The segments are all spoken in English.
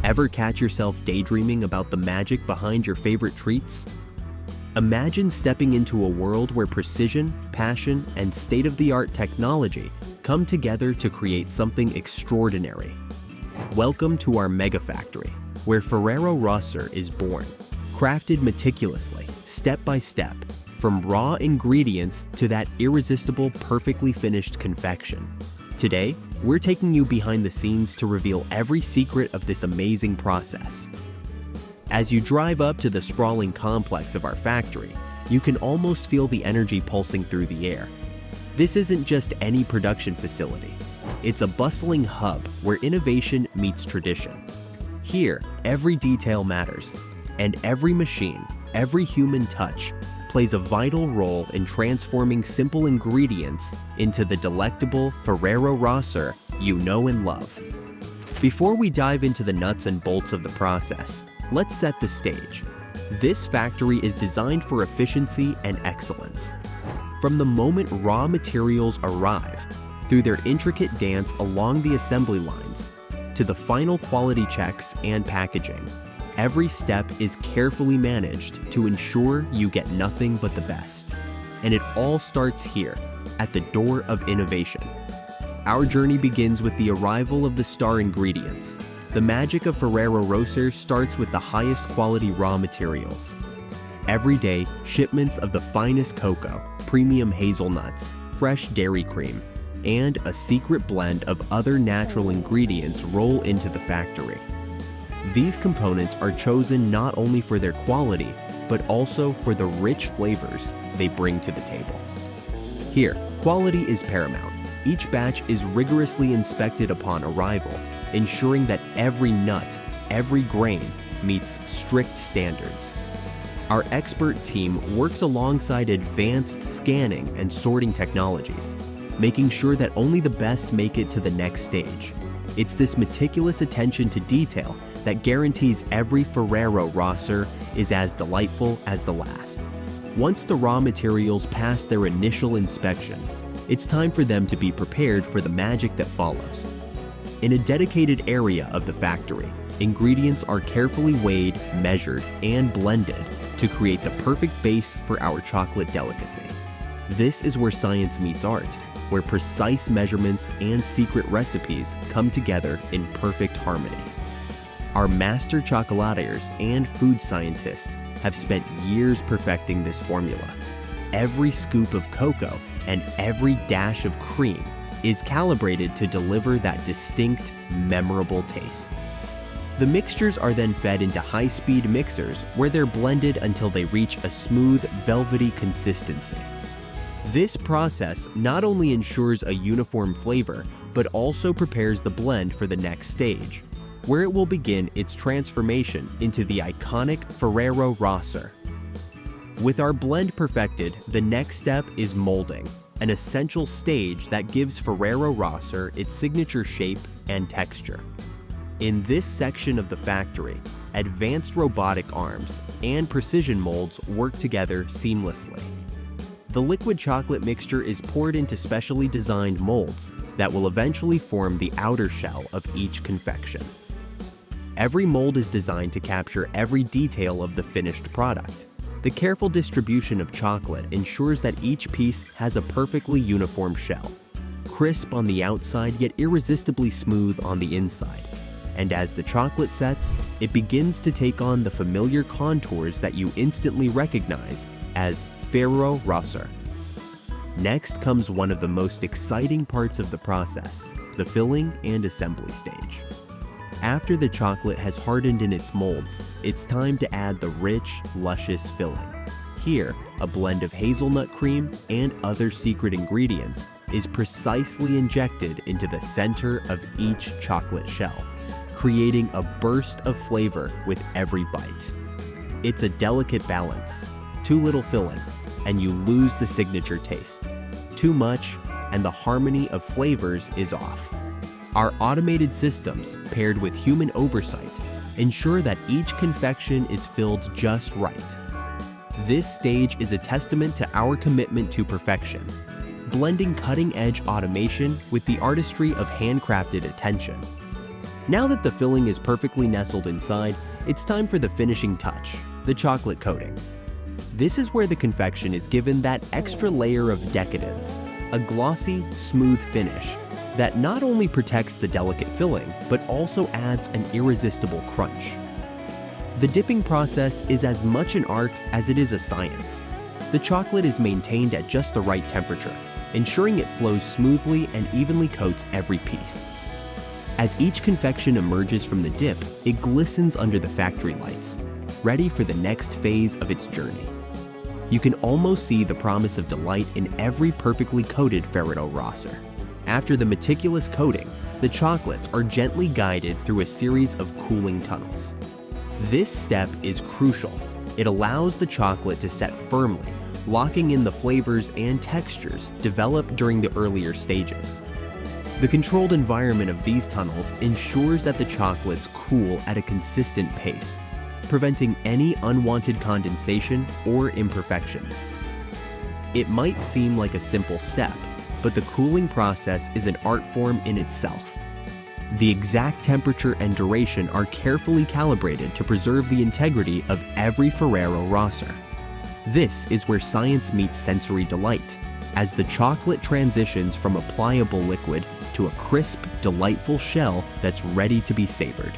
Ever catch yourself daydreaming about the magic behind your favorite treats? Imagine stepping into a world where precision, passion, and state-of-the-art technology come together to create something extraordinary. Welcome to our mega factory, where Ferrero Rocher is born, crafted meticulously, step by step, from raw ingredients to that irresistible, perfectly finished confection. Today, we're taking you behind the scenes to reveal every secret of this amazing process. As you drive up to the sprawling complex of our factory, you can almost feel the energy pulsing through the air. This isn't just any production facility. It's a bustling hub where innovation meets tradition. Here, every detail matters, and every machine, every human touch, plays a vital role in transforming simple ingredients into the delectable Ferrero Rocher you know and love. Before we dive into the nuts and bolts of the process, let's set the stage. This factory is designed for efficiency and excellence. From the moment raw materials arrive, through their intricate dance along the assembly lines, to the final quality checks and packaging, every step is carefully managed to ensure you get nothing but the best. And it all starts here, at the door of innovation. Our journey begins with the arrival of the star ingredients. The magic of Ferrero Rocher starts with the highest quality raw materials. Every day, shipments of the finest cocoa, premium hazelnuts, fresh dairy cream, and a secret blend of other natural ingredients roll into the factory. These components are chosen not only for their quality, but also for the rich flavors they bring to the table. Here, quality is paramount. Each batch is rigorously inspected upon arrival, ensuring that every nut, every grain meets strict standards. Our expert team works alongside advanced scanning and sorting technologies, making sure that only the best make it to the next stage. It's this meticulous attention to detail that guarantees every Ferrero Rocher is as delightful as the last. Once the raw materials pass their initial inspection, it's time for them to be prepared for the magic that follows. In a dedicated area of the factory, ingredients are carefully weighed, measured, and blended to create the perfect base for our chocolate delicacy. This is where science meets art, where precise measurements and secret recipes come together in perfect harmony. Our master chocolatiers and food scientists have spent years perfecting this formula. Every scoop of cocoa and every dash of cream is calibrated to deliver that distinct, memorable taste. The mixtures are then fed into high-speed mixers where they're blended until they reach a smooth, velvety consistency. This process not only ensures a uniform flavor, but also prepares the blend for the next stage, where it will begin its transformation into the iconic Ferrero Rocher. With our blend perfected, the next step is molding, an essential stage that gives Ferrero Rocher its signature shape and texture. In this section of the factory, advanced robotic arms and precision molds work together seamlessly. The liquid chocolate mixture is poured into specially designed molds that will eventually form the outer shell of each confection. Every mold is designed to capture every detail of the finished product. The careful distribution of chocolate ensures that each piece has a perfectly uniform shell, crisp on the outside yet irresistibly smooth on the inside. And as the chocolate sets, it begins to take on the familiar contours that you instantly recognize as Ferrero Rocher. Next comes one of the most exciting parts of the process, the filling and assembly stage. After the chocolate has hardened in its molds, it's time to add the rich, luscious filling. Here, a blend of hazelnut cream and other secret ingredients is precisely injected into the center of each chocolate shell, creating a burst of flavor with every bite. It's a delicate balance. Too little filling, and you lose the signature taste. Too much, and the harmony of flavors is off. Our automated systems, paired with human oversight, ensure that each confection is filled just right. This stage is a testament to our commitment to perfection, blending cutting-edge automation with the artistry of handcrafted attention. Now that the filling is perfectly nestled inside, it's time for the finishing touch, the chocolate coating. This is where the confection is given that extra layer of decadence, a glossy, smooth finish that not only protects the delicate filling, but also adds an irresistible crunch. The dipping process is as much an art as it is a science. The chocolate is maintained at just the right temperature, ensuring it flows smoothly and evenly coats every piece. As each confection emerges from the dip, it glistens under the factory lights, ready for the next phase of its journey. You can almost see the promise of delight in every perfectly coated Ferrero Rocher. After the meticulous coating, the chocolates are gently guided through a series of cooling tunnels. This step is crucial. It allows the chocolate to set firmly, locking in the flavors and textures developed during the earlier stages. The controlled environment of these tunnels ensures that the chocolates cool at a consistent pace, preventing any unwanted condensation or imperfections. It might seem like a simple step, but the cooling process is an art form in itself. The exact temperature and duration are carefully calibrated to preserve the integrity of every Ferrero Rocher. This is where science meets sensory delight, as the chocolate transitions from a pliable liquid to a crisp, delightful shell that's ready to be savored.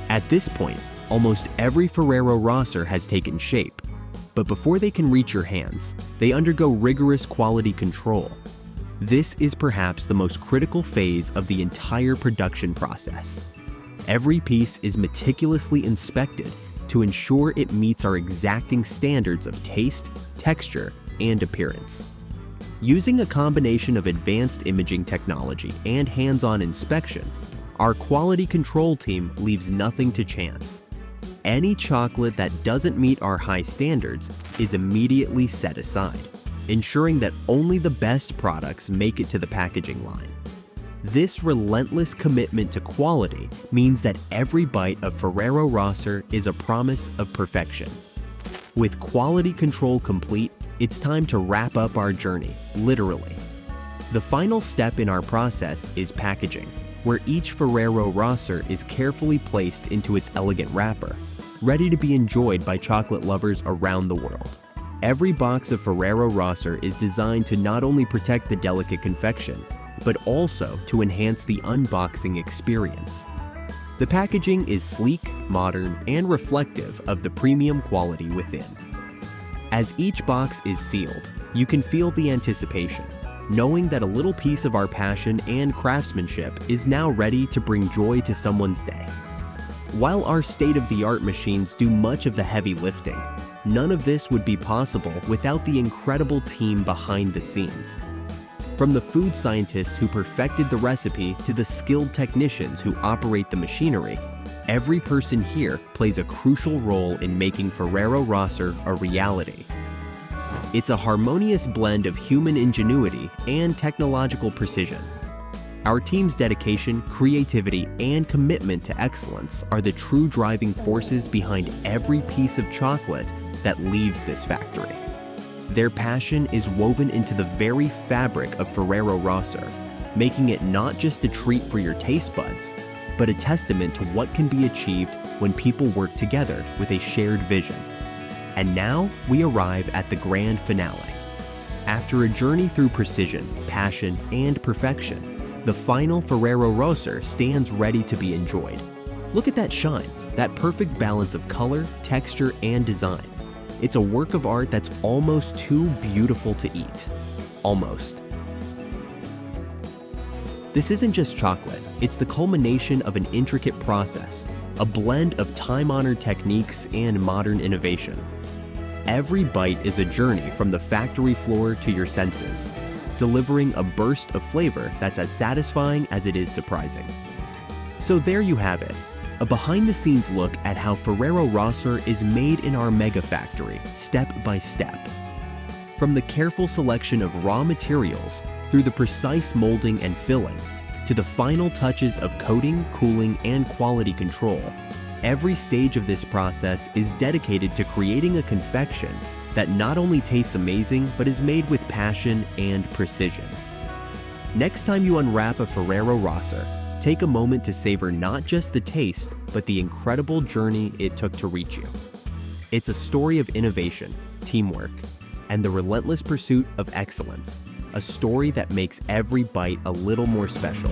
At this point, almost every Ferrero Rocher has taken shape, but before they can reach your hands, they undergo rigorous quality control. This is perhaps the most critical phase of the entire production process. Every piece is meticulously inspected to ensure it meets our exacting standards of taste, texture, and appearance. Using a combination of advanced imaging technology and hands-on inspection, our quality control team leaves nothing to chance. Any chocolate that doesn't meet our high standards is immediately set aside, ensuring that only the best products make it to the packaging line. This relentless commitment to quality means that every bite of Ferrero Rocher is a promise of perfection. With quality control complete, it's time to wrap up our journey, literally. The final step in our process is packaging, where each Ferrero Rocher is carefully placed into its elegant wrapper, ready to be enjoyed by chocolate lovers around the world. Every box of Ferrero Rocher is designed to not only protect the delicate confection, but also to enhance the unboxing experience. The packaging is sleek, modern, and reflective of the premium quality within. As each box is sealed, you can feel the anticipation, knowing that a little piece of our passion and craftsmanship is now ready to bring joy to someone's day. While our state-of-the-art machines do much of the heavy lifting, none of this would be possible without the incredible team behind the scenes. From the food scientists who perfected the recipe to the skilled technicians who operate the machinery, every person here plays a crucial role in making Ferrero Rocher a reality. It's a harmonious blend of human ingenuity and technological precision. Our team's dedication, creativity, and commitment to excellence are the true driving forces behind every piece of chocolate that leaves this factory. Their passion is woven into the very fabric of Ferrero Rocher, making it not just a treat for your taste buds, but a testament to what can be achieved when people work together with a shared vision. And now we arrive at the grand finale. After a journey through precision, passion, and perfection, the final Ferrero Rocher stands ready to be enjoyed. Look at that shine, that perfect balance of color, texture, and design. It's a work of art that's almost too beautiful to eat. Almost. This isn't just chocolate, it's the culmination of an intricate process, a blend of time-honored techniques and modern innovation. Every bite is a journey from the factory floor to your senses, delivering a burst of flavor that's as satisfying as it is surprising. So there you have it, a behind-the-scenes look at how Ferrero Rocher is made in our mega factory, step by step. From the careful selection of raw materials, through the precise molding and filling, to the final touches of coating, cooling, and quality control, every stage of this process is dedicated to creating a confection that not only tastes amazing, but is made with passion and precision. Next time you unwrap a Ferrero Rocher, Take a moment to savor not just the taste, but the incredible journey it took to reach you. It's a story of innovation, teamwork, and the relentless pursuit of excellence, a story that makes every bite a little more special.